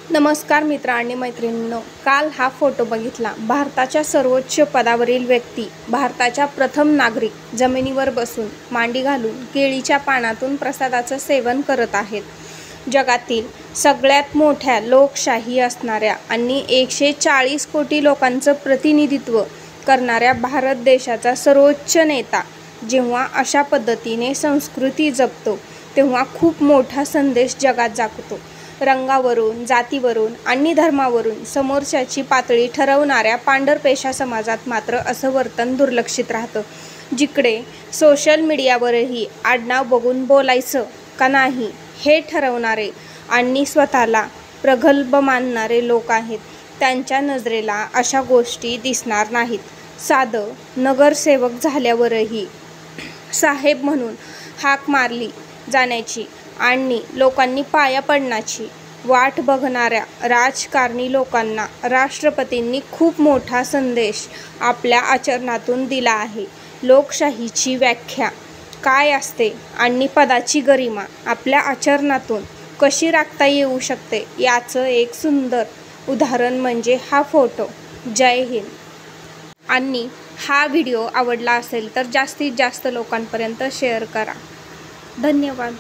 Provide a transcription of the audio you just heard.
नमस्कार मित्र आणि मैत्रिणींनो, काल हा फोटो बघितला। भारताच्या सर्वोच्च पदावरील व्यक्ती, भारताच्या प्रथम नागरिक जमिनीवर बसून मांडी घालून केळीच्या पानातून प्रसादाचं सेवन करत आहेत। जगातील सगळ्यात मोठ्या लोकशाही असणाऱ्या आणि 140 कोटी लोकांचं प्रतिनिधित्व करणाऱ्या भारत देशाचा सर्वोच्च नेता जेव्हा अशा पद्धतीने संस्कृती जपतो तेव्हा खूप मोठा संदेश जगात जागतो। रंगावरून, जातीवरून आणि धर्मावरून समोरच्याची पातळी ठरवणाऱ्या पांढरपेशा समाजात मात्र असं वर्तन दुर्लक्षित राहतं। जिकडे सोशल मीडियावरही आडनाव बघून बोलायचं का नाही हे ठरवणारे आणि स्वतःला प्रगल्भ मानणारे लोक आहेत, त्यांच्या नजरेला अशा गोष्टी दिसणार नाहीत। साधं नगरसेवक झाल्यावरही साहेब म्हणून हाक मारली जाण्याची आणि लोकांनी पाया पडण्याची वाट बघणाऱ्या राजकारणी लोकांना राष्ट्रपतींनी खूप मोठा संदेश आपल्या आचरणातून दिला आहे। लोकशाहीची व्याख्या काय असते आणि पदाची गरिमा आपल्या आचरणातून कशी राखता येऊ शकते याचं एक सुंदर उदाहरण म्हणजे हा फोटो। जय हिंद। आणि हा व्हिडिओ आवडला असेल तर जास्तीत जास्त लोकांपर्यंत शेअर करा। धन्यवाद।